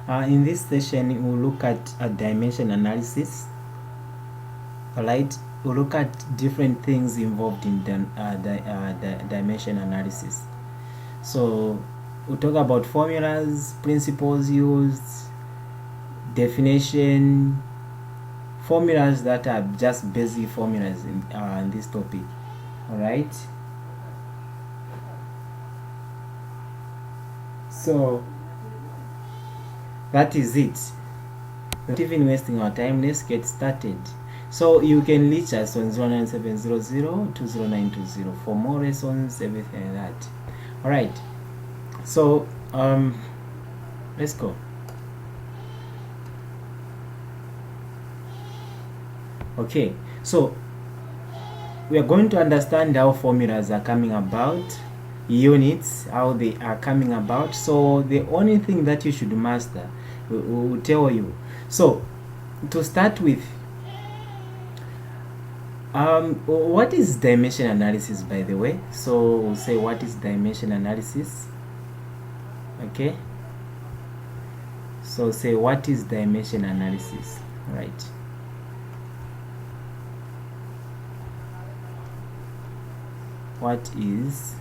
In this session, we'll look at a dimension analysis. Alright, we'll look at different things involved in dimension analysis. So we'll talk about formulas, principles used, definition, formulas that are just basic formulas in this topic. Alright, so that is it. Not even wasting our time, let's get started. So you can reach us on 09700200920 for more lessons, everything like that. Alright, so let's go. Okay, so we are going to understand how formulas are coming about, units, how they are coming about. So the only thing that you should master, we will tell you. So to start with, what is dimension analysis, by the way? So we'll say, what is dimension analysis? Okay, so say, what is dimension analysis? Right. What is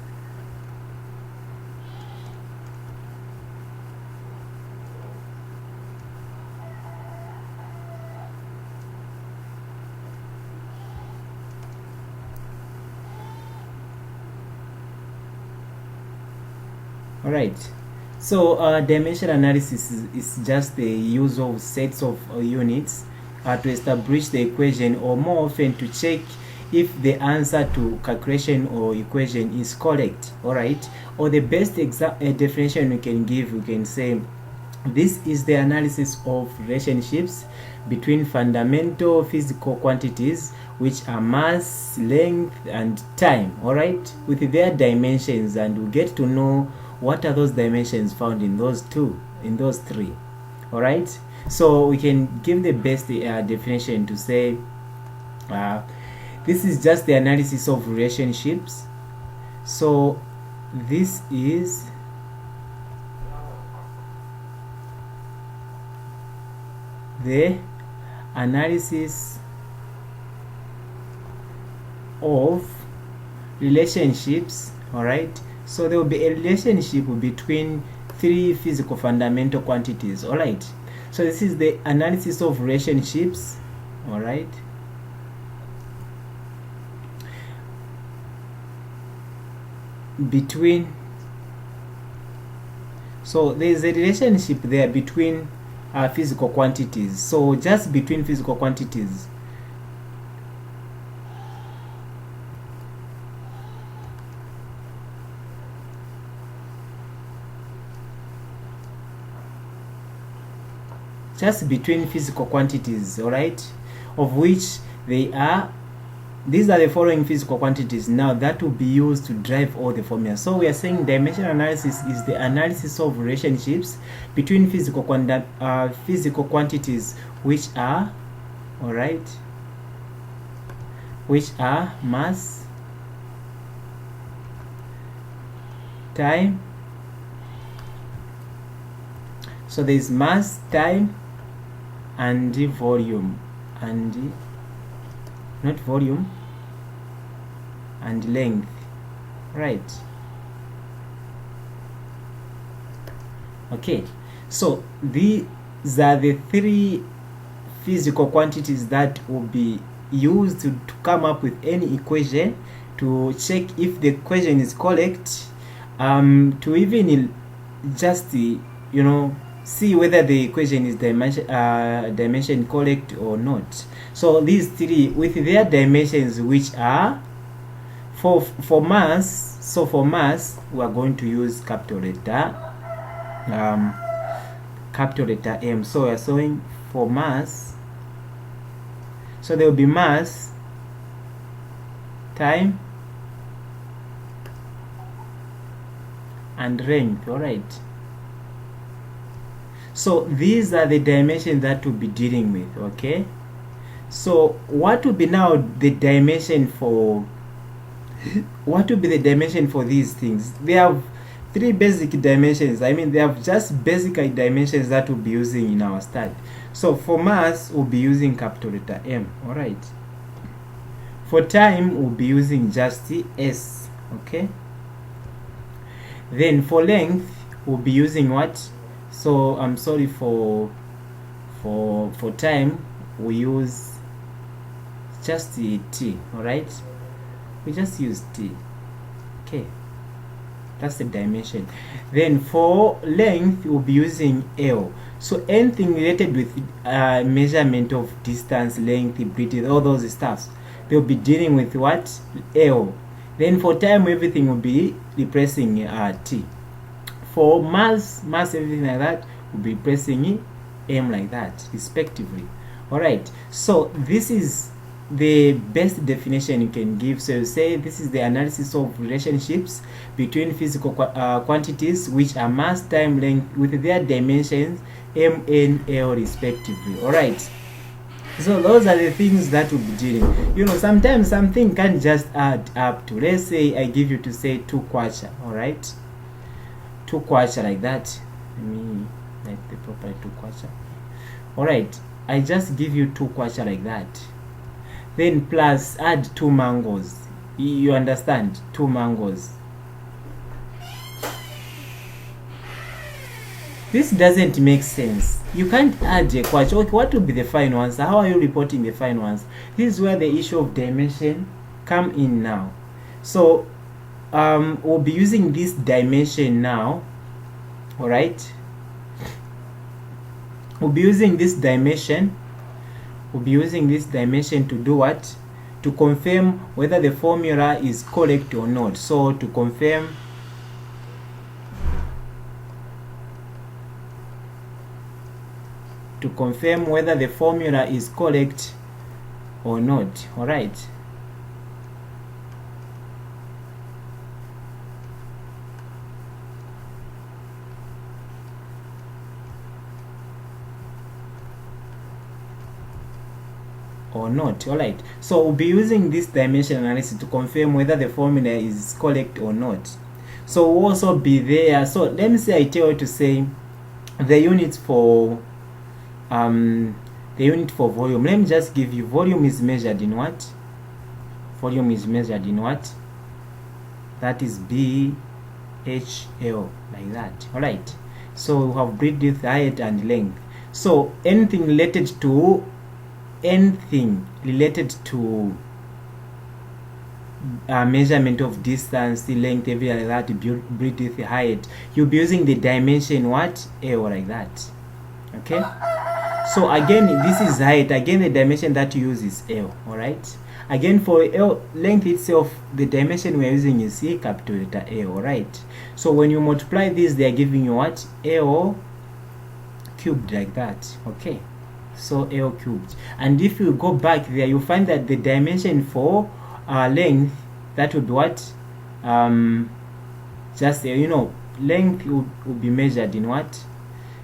Alright, so dimension analysis is just the use of sets of units to establish the equation, or more often to check if the answer to calculation or equation is correct. Alright, or the best definition we can give, we can say this is the analysis of relationships between fundamental physical quantities, which are mass, length, and time, alright, with their dimensions, and we get to know what are those dimensions found in those three. Alright, so we can give the best definition to say this is just the analysis of relationships. So this is the analysis of relationships. Alright, so there will be a relationship between three physical fundamental quantities. Alright, so this is the analysis of relationships. Alright, between, so there is a relationship there between physical quantities. So just between physical quantities, just between physical quantities, alright, of which these are the following physical quantities. Now that will be used to drive all the formulas. So we are saying dimension analysis is the analysis of relationships between physical quantities, which are, alright, which are mass, time. So there is mass, time, and volume, and not volume, and length, right? Okay, so these are the three physical quantities that will be used to come up with any equation, to check if the equation is correct, to even just see whether the equation is dimension correct or not. So these three with their dimensions, which are for mass. So for mass, we are going to use capital letter M. So we are showing for mass, so there will be mass, time, and length. Alright, so these are the dimensions that we'll be dealing with. Okay, so what will be now the dimension for these things? They have three basic dimensions. I mean, they have just basic dimensions that we'll be using in our study. So for mass, we'll be using capital letter M. All right. For time, we'll be using just the S. Okay. Then for length, we'll be using what? So I'm sorry, for time, we use just the T. All right. We just use T. Okay. That's the dimension. Then for length, we'll be using L. So anything related with measurement of distance, length, breadth, all those stuffs, they'll be dealing with what? L. Then for time, everything will be replacing T. For mass, everything like that, will be replacing M like that, respectively. All right. So this is the best definition you can give. So you say this is the analysis of relationships between physical quantities which are mass, time, length with their dimensions M, N, L respectively. All right. So those are the things that we'll be dealing. You know, sometimes something can just add up to, let's say I give you to say 2 kwacha. All right, 2 kwacha like that. Let me write the proper 2 kwacha. All right, I just give you 2 kwacha like that. Then plus add 2 mangoes. You understand? 2 mangoes. This doesn't make sense. You can't add a kwacha. Okay, what will be the final answer? How are you reporting the final answer? This is where the issue of dimension come in now. So we'll be using this dimension now. All right. We'll be using this dimension. We'll be using this dimension to do what? To confirm whether the formula is correct or not. So to confirm whether the formula is correct or not. All right. Or not. All right. So we'll be using this dimension analysis to confirm whether the formula is correct or not. So we'll also be there. So let me say I tell you to say the units for volume. Let me just give you volume is measured in what? Volume is measured in what? That is BHL, like that. All right. So we have breadth, height, and length. So anything related to measurement of distance, length, everything like that, breadth, height, you'll be using the dimension what? L, like that. Okay. So again, this is height. Again, the dimension that you use is L. All right. Again, for L length itself, the dimension we are using is C, capital letter L. All right. So when you multiply this, they are giving you what? L cubed, like that. Okay. So L cubed. And if you go back there, you find that the dimension for length, that would be what? Just length will be measured in what?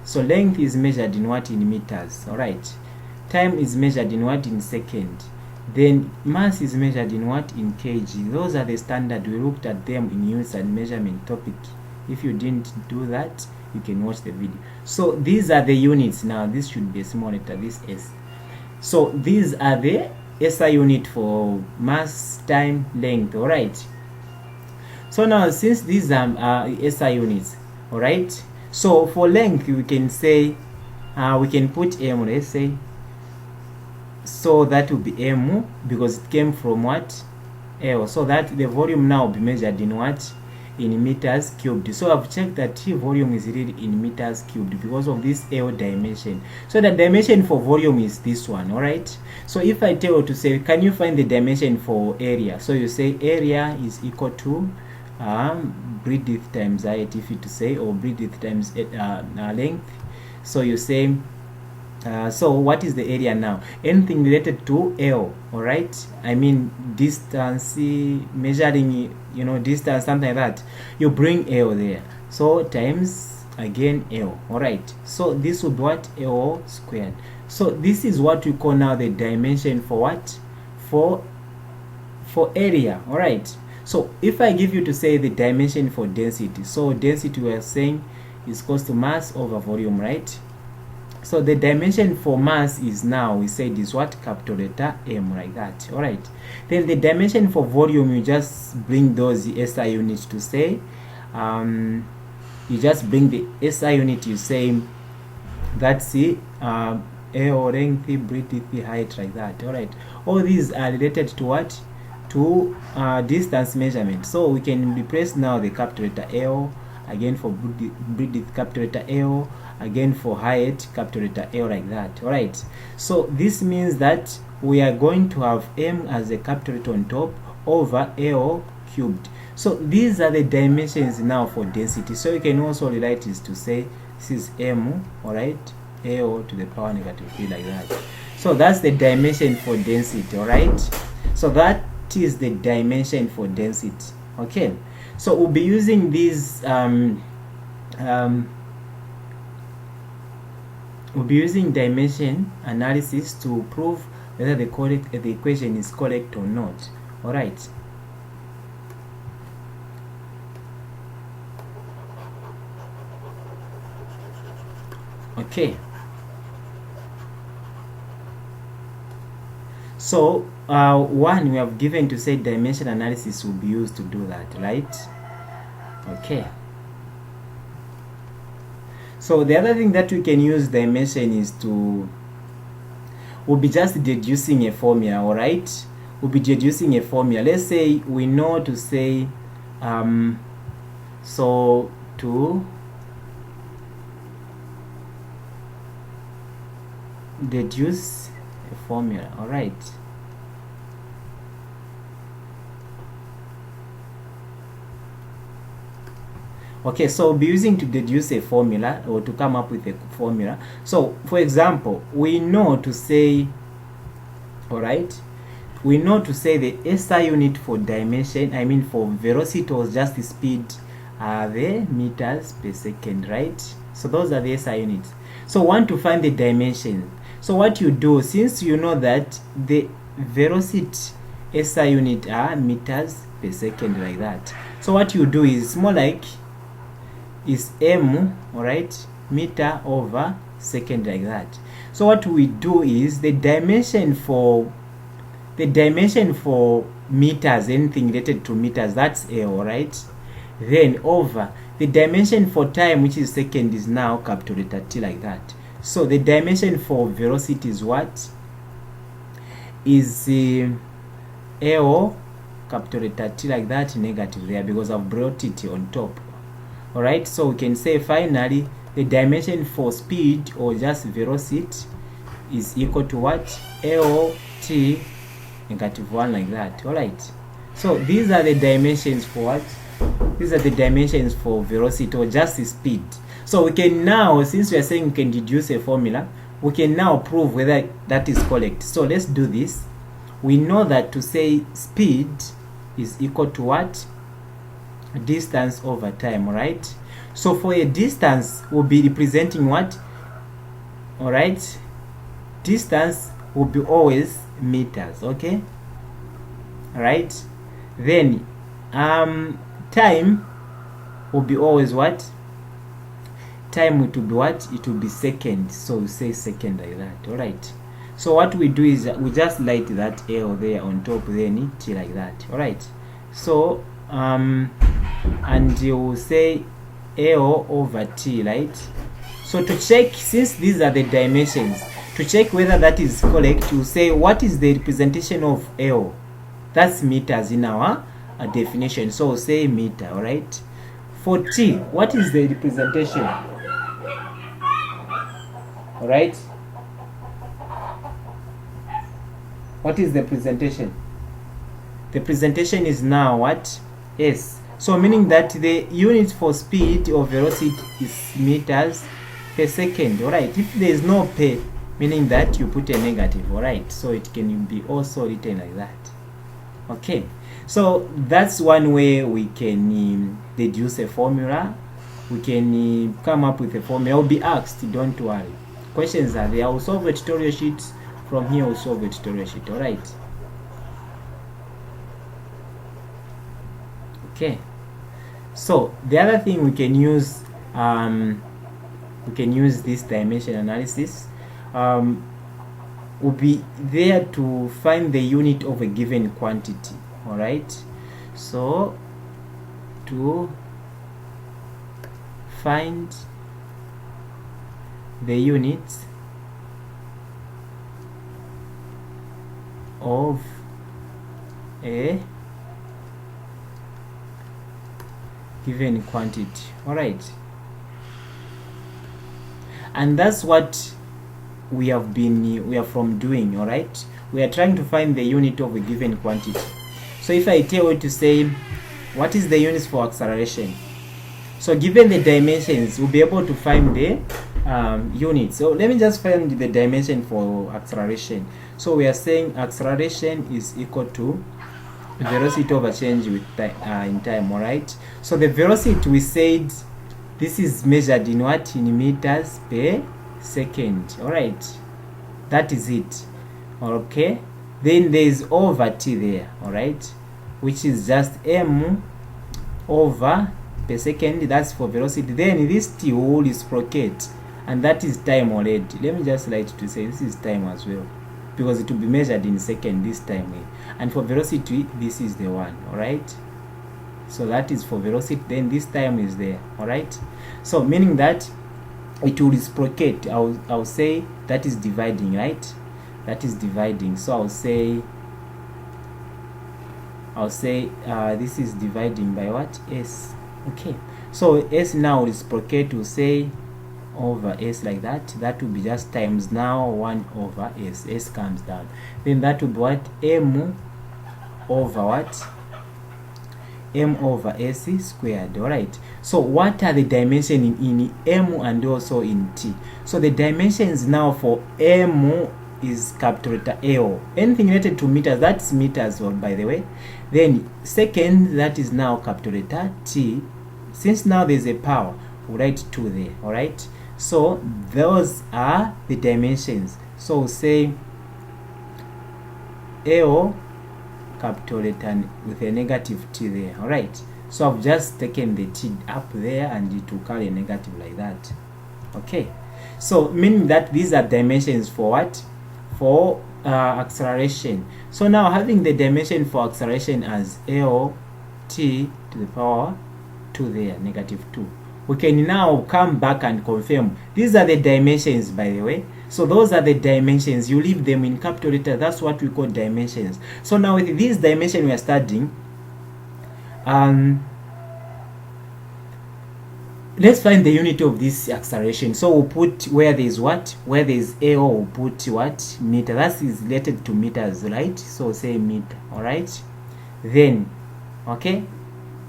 So length is measured in what? In meters. All right. Time is measured in what? In second. Then mass is measured in what? In kg. Those are the standard. We looked at them in units and measurement topic. If you didn't do that, you can watch the video. So these are the units. Now this should be a small letter, this S. So these are the SI unit for mass, time, length. All right. So now since these are SI units, all right. So for length, we can say we can put M. Let's say. So that will be M because it came from what? L. So that the volume now will be measured in what? In meters cubed. So I've checked that volume is really in meters cubed because of this L dimension. So the dimension for volume is this one. All right. So if I tell you to say, can you find the dimension for area? So you say area is equal to breadth times height, if you to say, or breadth times length. So you say so what is the area now? Anything related to L. All right. I mean distance, measuring distance, something like that, you bring L there. So times again L. All right. So this would be what? L squared. So this is what we call now the dimension for what? For area. All right. So if I give you to say the dimension for density, so density we are saying is equals to mass over volume, right? So the dimension for mass is now, we said, is what? Capital letter M, like that. All right. Then the dimension for volume, you just bring those SI units to say, you just bring the SI unit, you say that's the AO length, breadth, height, like that. All right. All these are related to what? To distance measurement. So we can replace now the capital letter L, again for breadth, capital letter L, again for height, capital letter L, like that. All right. So this means that we are going to have M as a capital letter on top over L cubed. So these are the dimensions now for density. So you can also rewrite this to say this is M, all right, L to the power -3, like that. So that's the dimension for density. All right. So that is the dimension for density. Okay. So we'll be using these we'll be using dimension analysis to prove whether the equation is correct or not. All right. Okay. So one we have given to say dimension analysis will be used to do that, right? Okay. So the other thing that we can use dimension is we'll be just deducing a formula. All right, we'll be deducing a formula. Let's say we know to say so to deduce a formula. All right. Okay, so we'll be using to deduce a formula or to come up with a formula. So for example, we know to say, all right, we know to say the SI unit for dimension, I mean for velocity or just the speed, are the meters per second, right? So those are the SI units. So want to find the dimension. So what you do, since you know that the velocity SI unit are meters per second, like that. So what you do is more like is M, all right, meter over second, like that. So what we do is the dimension for meters, anything related to meters, that's A, all right, then over the dimension for time, which is second, is now capital letter T, like that. So the dimension for velocity is what? Is L capital letter T, like that, negative there because I've brought it on top. All right, so we can say finally the dimension for speed or just velocity is equal to what? L T -1, like that. All right, so these are the dimensions for what? These are the dimensions for velocity or just the speed. So we can now, since we are saying we can deduce a formula, we can now prove whether that is correct. So let's do this. We know that to say speed is equal to what? Distance over time, right? So for a distance, we'll be representing what? All right, distance will be always meters. Okay, all right. Then time will be always what? Time it will be what? It will be second. So we say second, like that. All right. So what we do is we just light that L there on top, then T, like that. All right. So and you will say L over T, right? So to check, since these are the dimensions, to check whether that is correct, you say what is the representation of L? That's meters in our definition. So we'll say meter. All right. For T, what is the representation? All right. What is the presentation? The presentation is now what? S. So meaning that the unit for speed or velocity is meters per second. All right. If there is no per, meaning that you put a negative. All right. So it can be also written like that. Okay. So that's one way we can deduce a formula. We can come up with a formula. I'll be asked, don't worry. Questions are there. I'll solve a tutorial sheet. From here, we'll solve a tutorial sheet. All right. Okay, so the other thing we can use this dimension analysis will be there to find the unit of a given quantity. All right, so to find the units of a given quantity. All right, and that's what we are from doing. All right, we are trying to find the unit of a given quantity. So if I tell you to say what is the units for acceleration, so given the dimensions we'll be able to find the units. So let me just find the dimension for acceleration. So we are saying acceleration is equal to velocity over change with in time. All right, so the velocity, we said this is measured in what? In meters per second. All right, that is it. Okay, then there is over t there. All right, which is just m over per second. That's for velocity. Then this t will reciprocate, and that is time already. Let me just write to say this is time as well, because it will be measured in second this time. And for velocity, this is the one. All right, so that is for velocity. Then this time is there. All right, so meaning that it will reciprocate. I'll say that is dividing, right? That is dividing. So I'll say this is dividing by what? S. Okay, so S now reciprocate will say over S like that. That will be just times now 1 over S. S comes down. Then that will be what? M over what? M over S squared. All right, so what are the dimensions in M and also in T? So the dimensions now for M is capital letter L. Anything related to meters, that's meters, by the way. Then second, that is now capital letter T. Since now there's a power, we'll write 2 there. All right, so those are the dimensions. So we'll say L capital letter with a negative t there. All right, so I've just taken the t up there and it will carry a negative like that. Okay, so meaning that these are dimensions for what? For acceleration. So now having the dimension for acceleration as L t to the power 2 there, negative 2, we can now come back and confirm these are the dimensions, by the way. So those are the dimensions. You leave them in capital letter. That's what we call dimensions. So now with this dimension we are studying, let's find the unit of this acceleration. So we'll put where there is what? Where there is A, we'll put what? Meter. That is related to meters, right? So say meter. All right. Then, okay,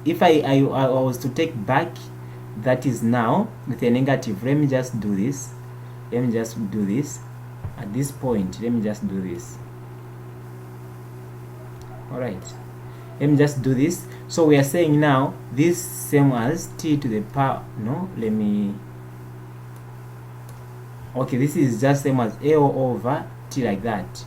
if I was to take back, that is now with a negative. Let me just do this. Let me just do this at this point. Let me just do this. All right, let me just do this. So we are saying now this same as t to the power, no, let me, okay, this is just same as L over t like that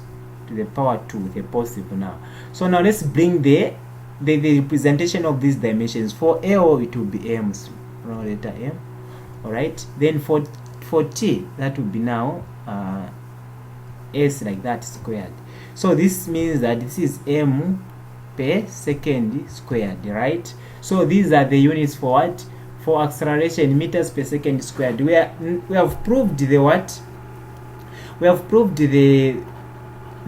to the power 2 with a positive now. So now let's bring the representation of these dimensions. For L it will be m, letter m. All right, then for t, that will be now s like that squared. So this means that this is m per second squared, right? So these are the units for what? For acceleration, meters per second squared. We have proved the what? We have proved the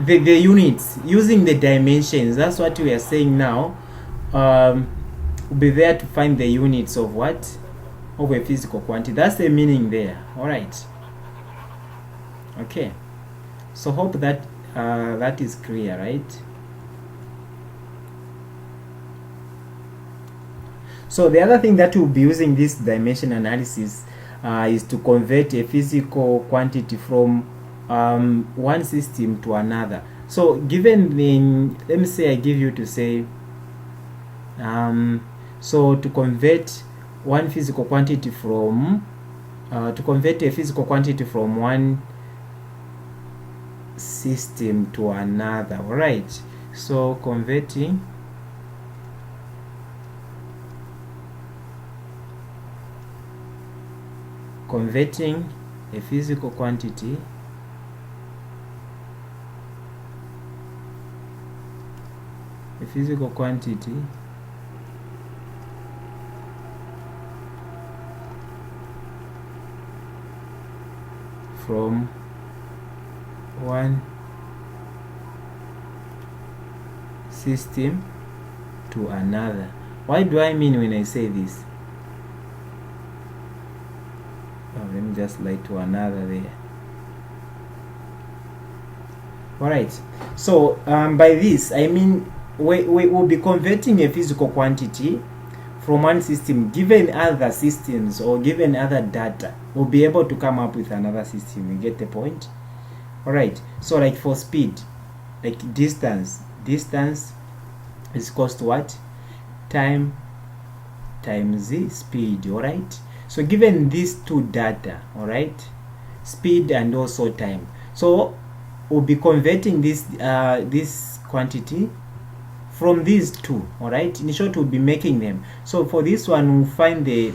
units using the dimensions. That's what we are saying now. We'll be there to find the units of what? Of a physical quantity. That's the meaning there. All right. Okay, so hope that that is clear, right? So the other thing that we'll be using this dimension analysis is to convert a physical quantity from one system to another. So given the, let me say I give you to say so to convert one physical quantity from to convert a physical quantity from one system to another. All right, so converting converting a physical quantity from one system to another. What do I mean when I say this? Let me just write to another there. Alright, so by this I mean we will be converting a physical quantity from one system. Given other systems or given other data, we'll be able to come up with another system. You get the point? Alright, so like for speed, like distance is equals to what? Time times the speed. Alright, so given these two data, alright, speed and also time, so we'll be converting this quantity from these two. Alright, in short, we'll be making them. So for this one, we'll find the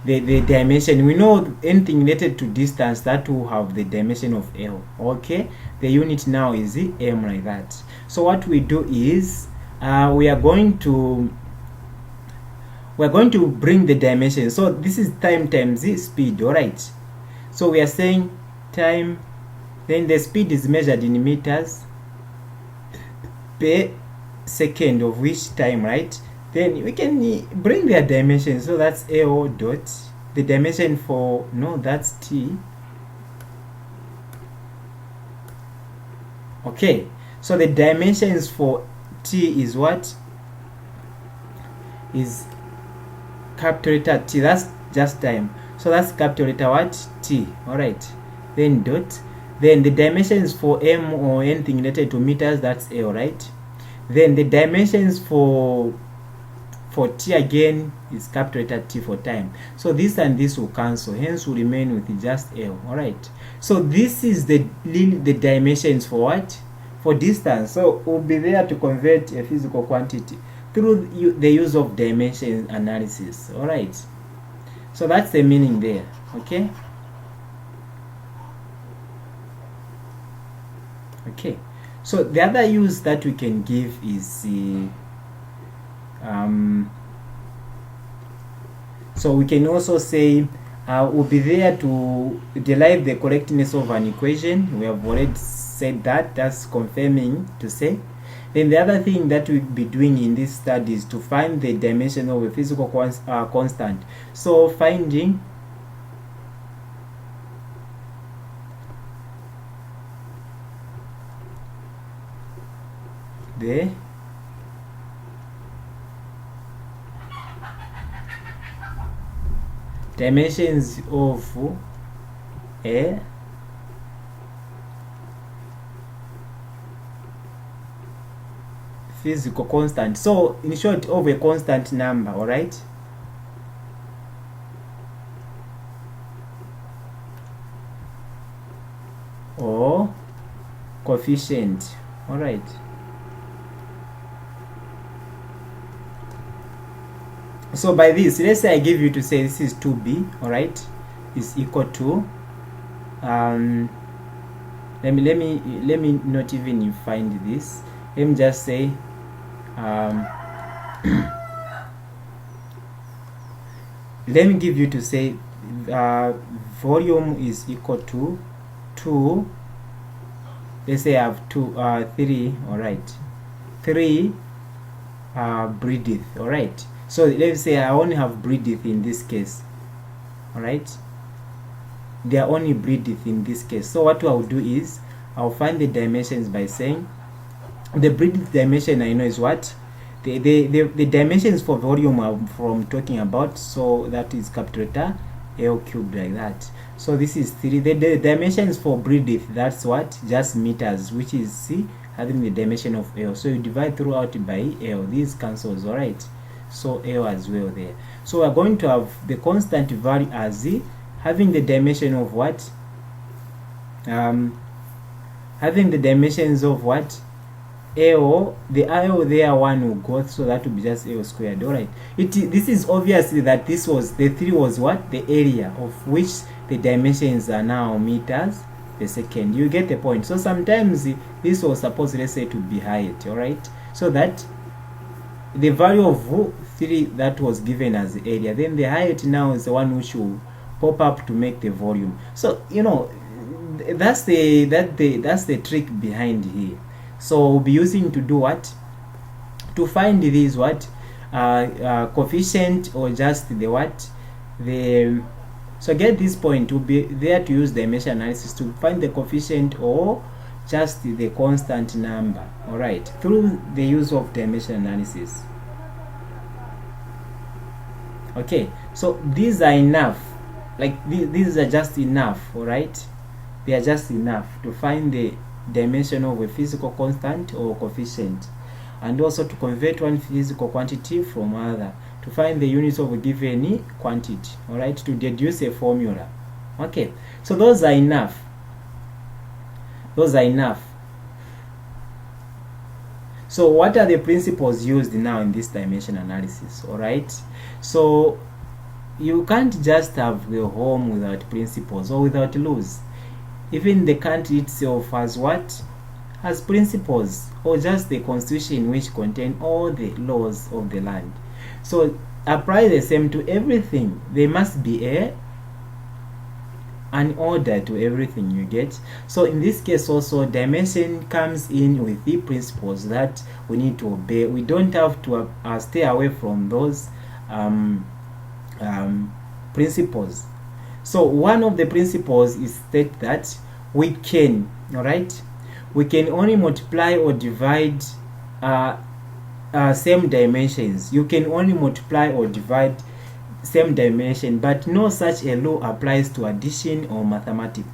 dimension. We know anything related to distance that will have the dimension of L. Okay, the unit now is the m, like that. So what we do is we are going to bring the dimension. So this is time times the speed. Alright, so we are saying time, then the speed is measured in meters per second, of which time, right? Then we can bring their dimension. So that's L dot, the dimension for, no, that's T. Okay, so the dimensions for T is what? Is capital letter T. That's just time. So that's capital letter what? T. Alright, then dot. Then the dimensions for M or anything related to meters, that's L, right? Then the dimensions for T again is capital letter T for time. So this and this will cancel, hence will remain with just L. Alright, so this is the dimensions for what? For distance. So we'll be there to convert a physical quantity through the use of dimension analysis. Alright, so that's the meaning there. Okay. Okay, so the other use that we can give is so we can also say we'll be there to derive the correctness of an equation. We have already said that, that's confirming to say. Then the other thing that we'll be doing in this study is to find the dimension of a physical constant. So finding the dimensions of a physical constant. So in short, of a constant number. All right, or coefficient. All right, so by this, let's say I give you to say this is 2b, all right, is equal to let me not even find this. Let me just say let me give you to say volume is equal to 2. Let's say I have 3, all right, 3 breadth. All right, so let's say I only have breadth in this case. All right, they are only breadth in this case. So what I'll do is I'll find the dimensions by saying the breadth dimension I know is what? The dimensions for volume are from talking about, so that is capital letter L cubed, like that. So this is 3. The dimensions for breadth, that's what? Just meters, which is C, having the dimension of L. So you divide throughout by L. These cancels, all right? So L as well there. So we're going to have the constant value as Z, having the dimension of what? Having the dimensions of what? AO, the AO there one will go, so that will be just AO squared. All right, this is obviously that this was the 3 was what, the area of which the dimensions are now meters per second. You get the point. So sometimes this was supposed, let's say, to be height. All right, so that the value of 3 that was given as the area, then the height now is the one which will pop up to make the volume. So you know, that's the trick behind here. So we'll be using to do what, to find these what coefficient, or just the what, the, so get this point, we'll be there to use dimension analysis to find the coefficient or just the constant number. All right, through the use of dimension analysis. Okay, so these are enough, like these are just enough. All right, they are just enough to find the dimension of a physical constant or coefficient, and also to convert one physical quantity from other, to find the units of a given quantity. All right, to deduce a formula. Okay, so those are enough. Those are enough. So what are the principles used now in this dimension analysis? All right, so you can't just have the home without principles or without laws. Even the country itself has what? Has principles, or just the constitution which contain all the laws of the land. So apply the same to everything. There must be an order to everything, you get. So in this case also, dimension comes in with the principles that we need to obey. We don't have to stay away from those principles. So one of the principles is state that we can, all right, we can only multiply or divide same dimensions. You can only multiply or divide same dimension, but no such a law applies to addition or mathematics.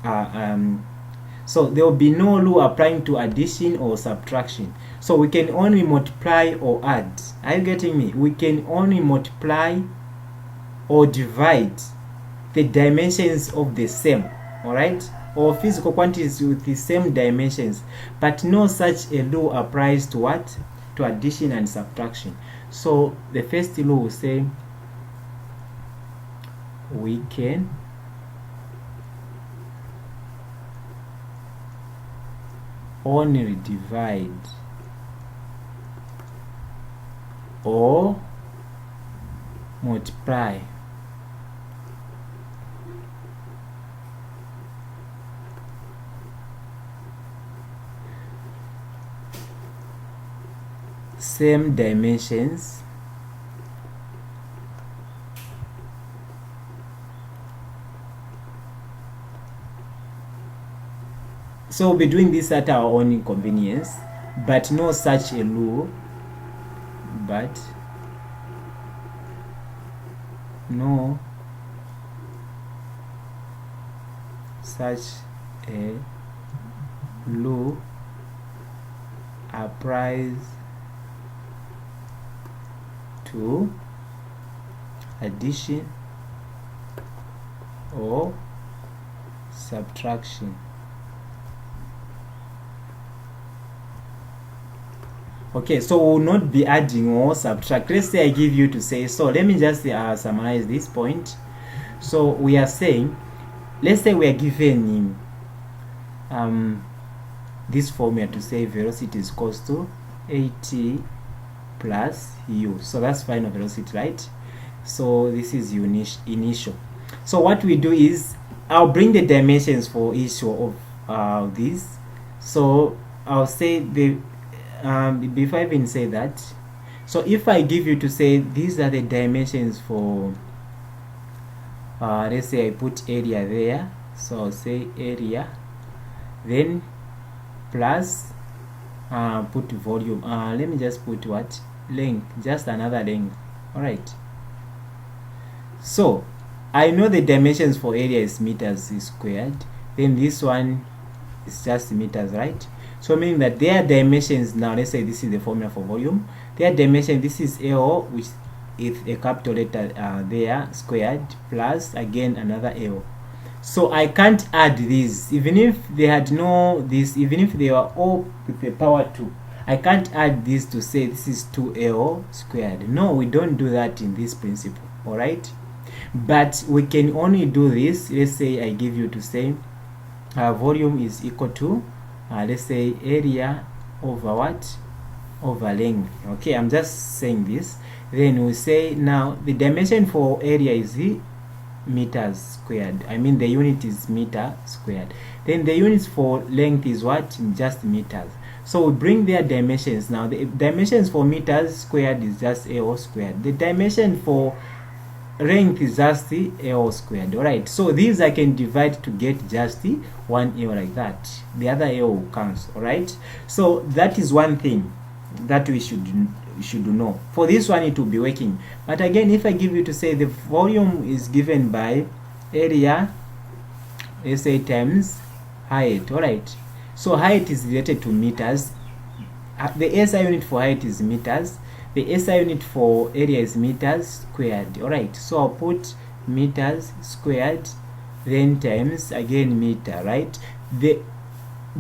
So there will be no law applying to addition or subtraction. So we can only multiply or add. Are you getting me? We can only multiply or divide the dimensions of the same, all right, or physical quantities with the same dimensions, but no such a law applies to what? To addition and subtraction. So the first law will say we can only divide or multiply same dimensions so we'll be doing this at our own inconvenience, but no such a law, but no such a law applies to addition or subtraction. Okay, so we will not be adding or subtract. Let's say I give you to say, so let me just summarize this point. So we are saying, let's say we are given this formula to say velocity is equals to at plus u. So that's final velocity, right? So this is initial. So what we do is, I'll bring the dimensions for each of these. So I'll say the before I even say that, so if I give you to say these are the dimensions for let's say I put area there, so I'll say area, then plus put volume, let me just put what, length, just another length. All right, so I know the dimensions for area is meters squared, then this one is just meters, right? So meaning that their dimensions now, let's say this is the formula for volume, their dimension, this is AO, which is a capital letter there, squared, plus again another AO. So I can't add these, even if they had no this, even if they were all with the power 2, I can't add this to say this is 2L squared. No, we don't do that in this principle. All right, but we can only do this. Let's say I give you to say volume is equal to let's say area over what? Over length. Okay, I'm just saying this. Then we say now the dimension for area is the meters squared. I mean the unit is meter squared. Then the units for length is what? Just meters. So we bring their dimensions. Now the dimensions for meters squared is just L squared. The dimension for length is just the L squared. Alright, so these I can divide to get just the 1L like that. The other L will cancel. Alright, so that is one thing that we should know. For this one it will be working, but again if I give you to say the volume is given by area, let's say times height. Alright, so height is related to meters. The SI unit for height is meters. The SI unit for area is meters squared. Alright, so I'll put meters squared then times again meter. Right, the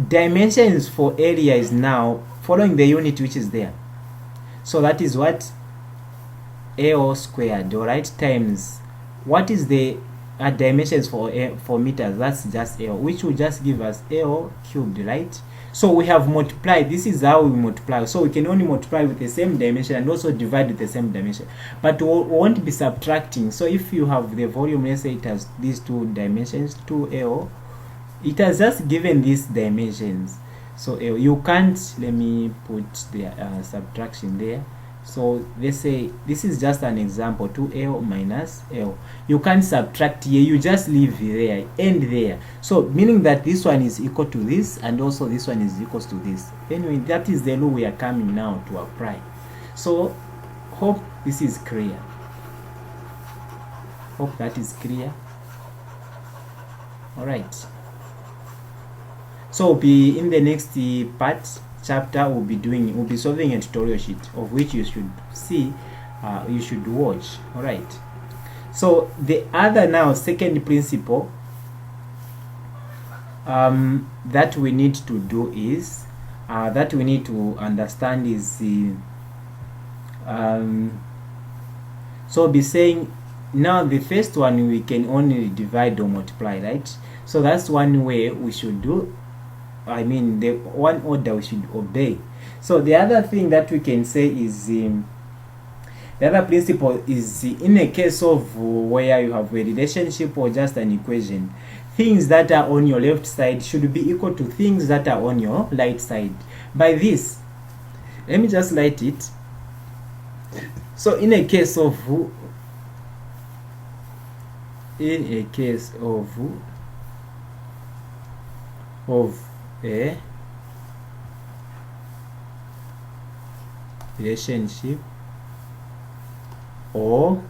dimensions for area is now following the unit which is there. So that is what? L squared. Alright, times what is the dimensions for meters? That's just L, which will just give us L cubed. Right, so we have multiplied. This is how we multiply. So we can only multiply with the same dimension and also divide with the same dimension, but we won't be subtracting. So if you have the volume, let's say it has these two dimensions, 2L, it has just given these dimensions. So you can't, let me put the subtraction there. So let's say this is just an example, 2L minus L. You can't subtract here, you just leave there, end there. So meaning that this one is equal to this and also this one is equal to this. Anyway, that is the rule we are coming now to apply. So hope this is clear. Hope that is clear. All right. So we'll be in the next chapter we'll be solving a tutorial sheet of which you should see, you should watch. All right, so the other now second principle that we need to do is that we need to understand is the so we'll be saying now the first one we can only divide or multiply, right? So that's one way we should do, I mean the one order we should obey. So the other thing that we can say is the other principle is in a case of where you have a relationship or just an equation, things that are on your left side should be equal to things that are on your right side. By this, let me just write it. So in a case of a relationship or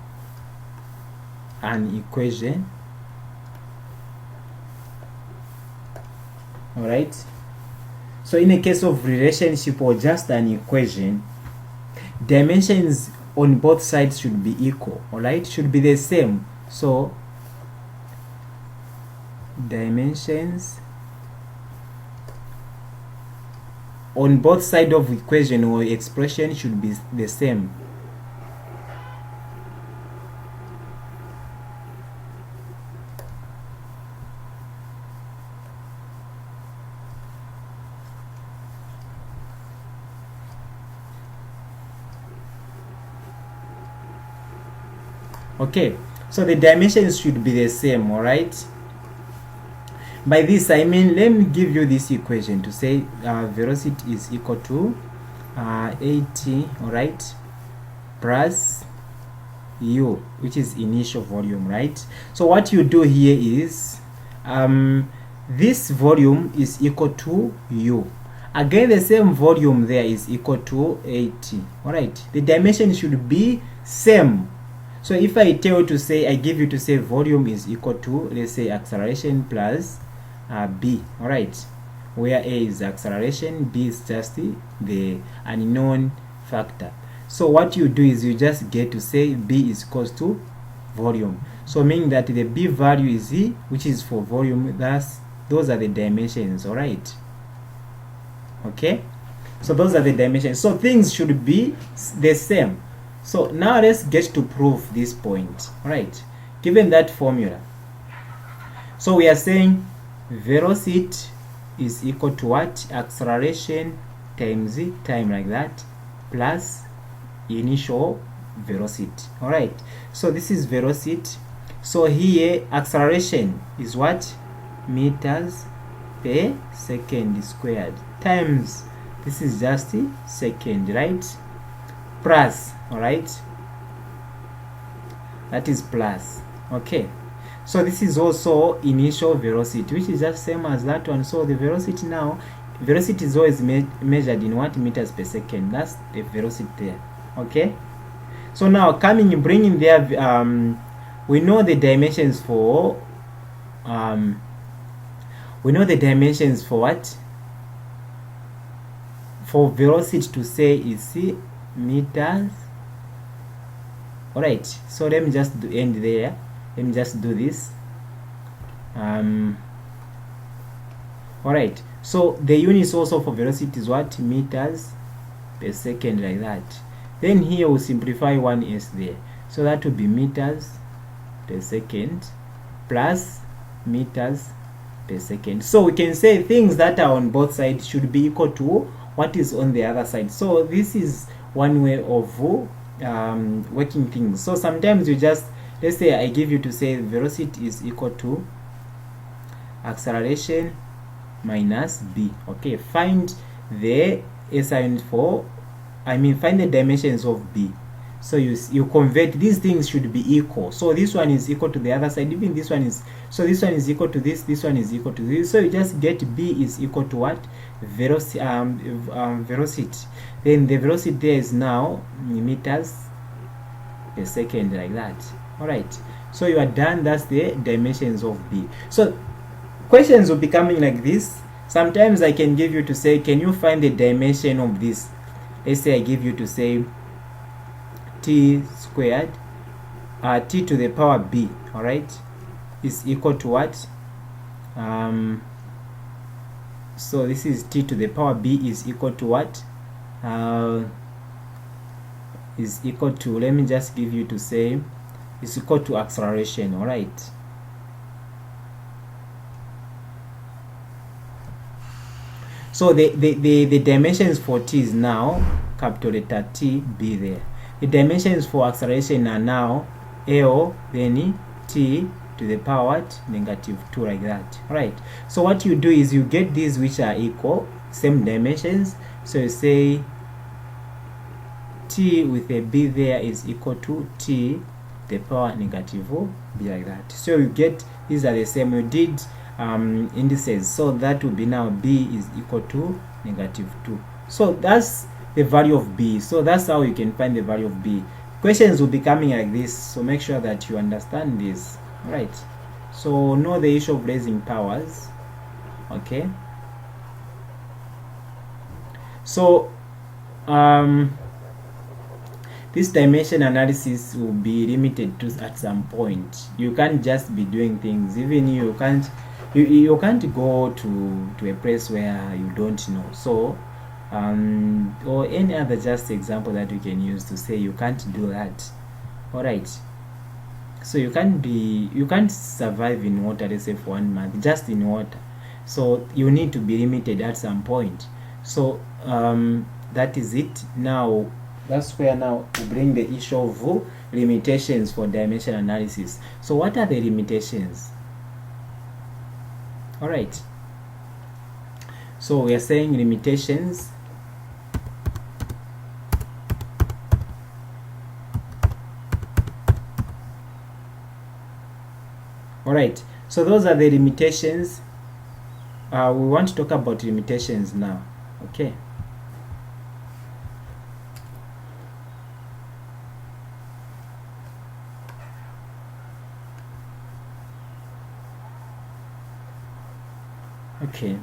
an equation, all right, so in a case of relationship or just an equation, dimensions on both sides should be equal, all right, should be the same. So dimensions on both sides of equation or expression should be the same. Okay, so the dimensions should be the same, all right. By this I mean, let me give you this equation to say velocity is equal to 80, all right, plus u, which is initial volume, right? So what you do here is this volume is equal to u. Again, the same volume there is equal to 80, all right. The dimension should be same. So if I tell you to say, I give you to say volume is equal to, let's say, acceleration plus b, all right, where a is acceleration, b is just the unknown factor. So what you do is you just get to say b is equals to volume. So meaning that the b value is e, which is for volume. Thus those are the dimensions, all right. Okay, So those are the dimensions. So things should be the same. So now let's get to prove this point. All right, given that formula, so we are saying velocity is equal to what? Acceleration times time, like that, plus initial velocity. All right, so this is velocity. So here acceleration is what? Meters per second squared, times this is just second, right? Plus, all right, that is plus. Okay, so this is also initial velocity, which is just same as that one. So the velocity now, velocity is always measured in what? Meters per second. That's the velocity there. Okay, so now bringing there, we know the dimensions for what? For velocity to say is meters. All right, so let me just end there. Let me just do this. All right, so the units also for velocity is what? Meters per second, like that. Then here we'll simplify one s there, so that will be meters per second plus meters per second. So we can say things that are on both sides should be equal to what is on the other side. So this is one way of working things. So sometimes you just, let's say I give you to say velocity is equal to acceleration minus b. Okay, find the SI unit for, find the dimensions of b. So you convert, these things should be equal. So this one is equal to the other side, even this one is, so this one is equal to this one is equal to this. So you just get b is equal to what? Velocity. Velocity. Then the velocity there is now meters per second, like that. All right, so you are done. That's the dimensions of b. So questions will be coming like this. Sometimes I can give you to say, can you find the dimension of this? Let's say I give you to say t squared, t to the power b, all right, is equal to what? So this is t to the power b is equal to what? Is equal to, let me just give you to say, is equal to acceleration. All right, so the dimensions for t is now capital letter T, b there. The dimensions for acceleration are now L, then t to the power -2, like that. All right, so what you do is you get these which are equal, same dimensions. So you say t with a b there is equal to t to the power -b, like that. So you get these are the same. You did indices, so that will be now b is equal to -2. So that's the value of b. So that's how you can find the value of b. Questions will be coming like this, so make sure that you understand this. All right, so know the issue of raising powers. Okay, so this dimension analysis will be limited to at some point. You can't just be doing things, even you can't go to a place where you don't know. So or any other just example that you can use to say you can't do that. All right, so you can't survive in water, let's say for 1 month just in water. So you need to be limited at some point. So that is it. Now that's where now we bring the issue of limitations for dimension analysis. So what are the limitations? All right, so we are saying limitations. All right, so those are the limitations. We want to talk about limitations now. Okay, okay,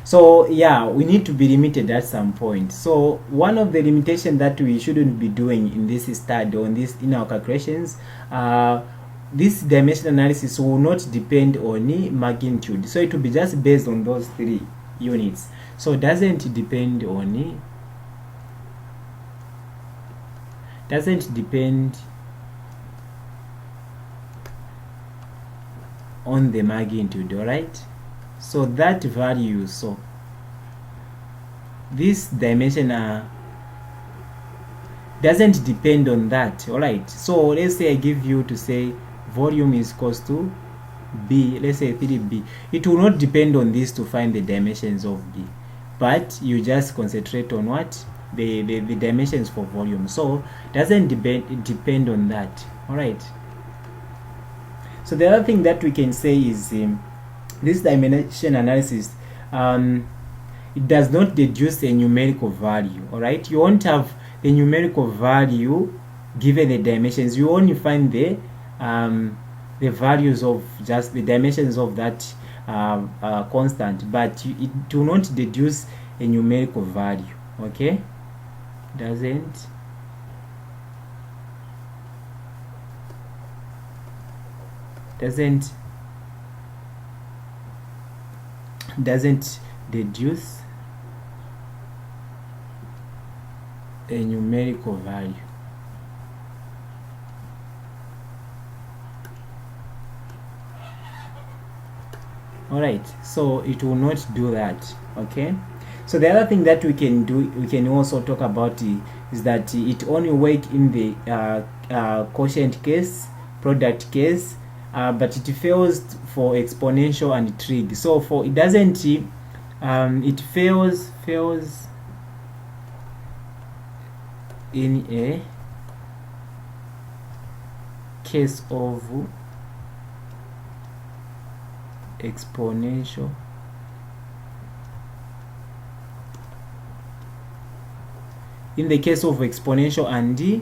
so yeah, we need to be limited at some point. So one of the limitations that we shouldn't be doing in this study, in our calculations, this dimension analysis will not depend on magnitude. So it will be just based on those three. units. So doesn't depend on the magnitude. All right, so that value, so this dimension doesn't depend on that. All right, so let's say I give you to say volume is equals to b, let's say 3b. It will not depend on this to find the dimensions of b, but you just concentrate on what the dimensions for volume. So doesn't depend on that. All right, so the other thing that we can say is this dimension analysis, it does not deduce a numerical value. All right, you won't have the numerical value given the dimensions. You only find the values of just the dimensions of that constant, but it will not deduce a numerical value. Okay, doesn't deduce a numerical value. All right, so it will not do that. Okay, so the other thing that we can do, we can also talk about is that it only works in the quotient case, product case, but it fails for exponential and trig. So for it doesn't it fails in a case of exponential and the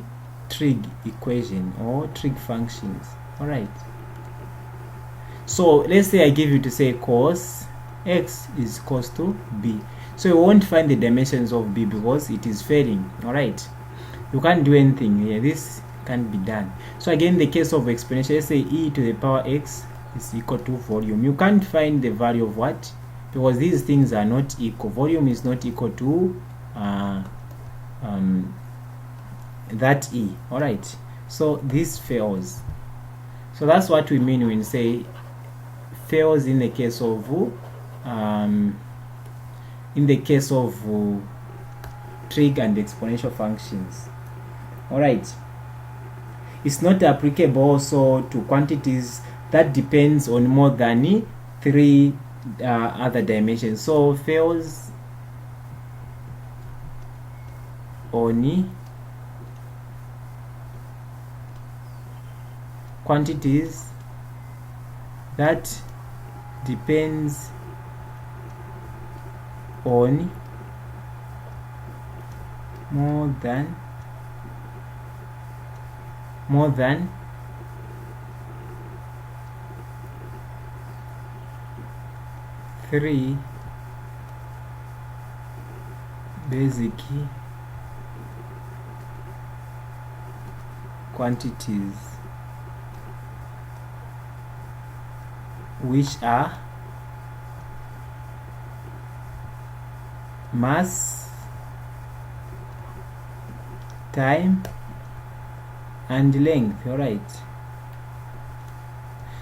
trig equation or trig functions. All right, so let's say I give you to say cos x is equals to b. So you won't find the dimensions of b because it is failing. All right, you can't do anything here. This can't be done. So again, in the case of exponential, let's say e to the power x is equal to volume. You can't find the value of what, because these things are not equal. Volume is not equal to that e. All right, so this fails. So that's what we mean when we say fails in the case of trig and exponential functions. All right, it's not applicable also to quantities that depends on more than 3 other dimensions. So fails on quantities that depends on more than 3 basic quantities, which are mass, time, and length. All right,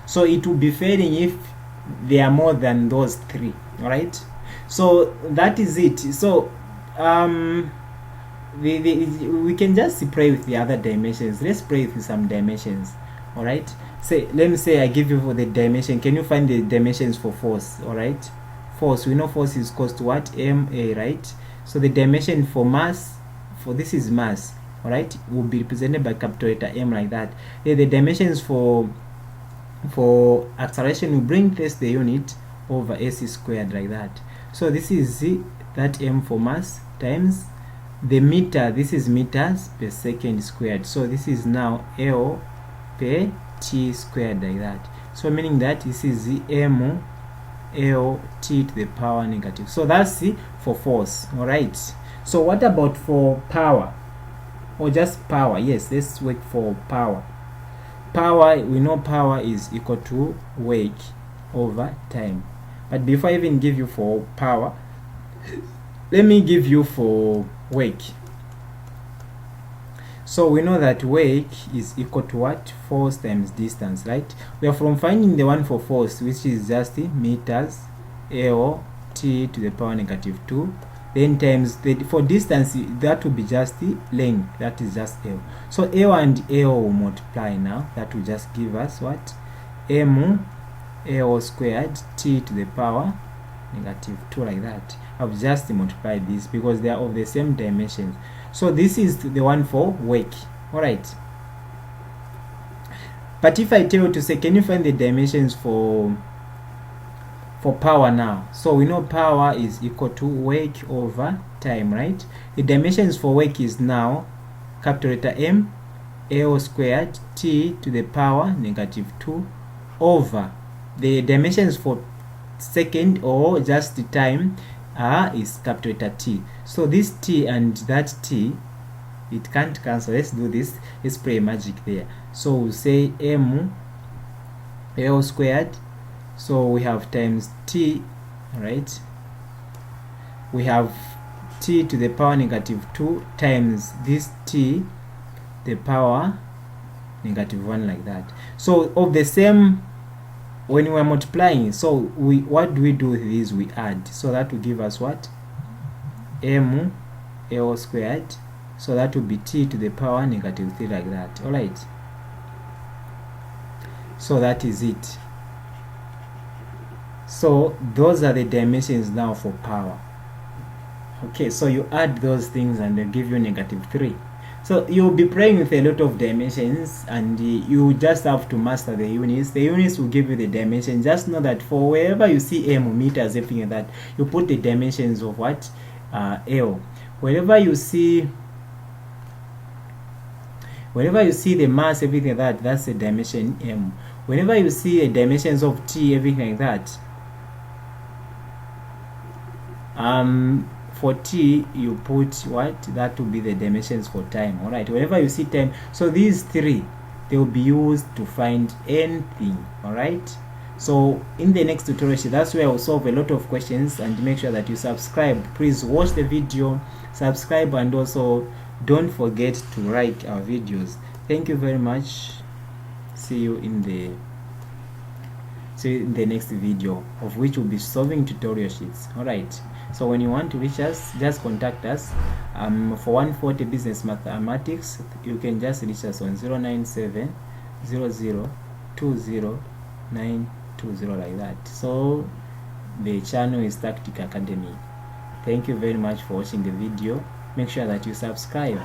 so it will be failing if they are more than those 3. All right, so that is it. So we can just play with the other dimensions. Let's play with some dimensions. All right, let me say I give you for the dimension. Can you find the dimensions for force? All right, force, we know force is equals to what, ma, right? So the dimension for mass, for this is mass, all right, will be represented by capital letter M like that. The dimensions for acceleration, we bring this the unit over s squared like that. So this is that m for mass times the meter, this is meters per second squared. So this is now L per t squared like that. So meaning that this is m L t to the power negative. So that's for force. All right, so what about for power, or just power? Yes, let's work for power. Power, we know power is equal to work over time. But before I even give you for power, let me give you for work. So we know that work is equal to what? Force times distance, right? We are from finding the one for force, which is just meters, L T to the power negative 2. Then times for distance, that will be just the length, that is just L. So L and L will multiply now. That will just give us what? M L squared T to the power negative 2, like that. I've just multiplied this because they are of the same dimensions. So this is the one for work. Alright. But if I tell you to say, can you find the dimensions for power now? So we know power is equal to work over time, right? The dimensions for work is now capital letter M L squared T to the power negative 2 over the dimensions for second or just the time is capital letter T. So this T and that T, it can't cancel. Let's do this. Let's play magic there. So we'll say M L squared. So we have times T, right? We have T to the power negative 2 times this T the power negative 1, like that. So of the same, when we are multiplying, so what do we do with these? We add. So that will give us what? M L squared. So that will be T to the power negative 3, like that. Alright. So that is it. So those are the dimensions now for power. Okay, so you add those things and they give you negative 3. So you'll be playing with a lot of dimensions, and you just have to master the units. The units will give you the dimension. Just know that for wherever you see M, meters, everything like that, you put the dimensions of what? L. Wherever you see the mass, everything like that, that's the dimension M. Whenever you see the dimensions of T, everything like that, for T you put what? That will be the dimensions for time. Alright, whenever you see time, so these three, they will be used to find anything. Alright, so in the next tutorial, that's where I will solve a lot of questions. And make sure that you subscribe. Please watch the video, subscribe, and also don't forget to like our videos. Thank you very much. See you in the next video, of which will be solving tutorial sheets. Alright, so when you want to reach us, just contact us. For 140 business mathematics, you can just reach us on 097 00 20 920, like that. So the channel is Tactic Academy. Thank you very much for watching the video. Make sure that you subscribe.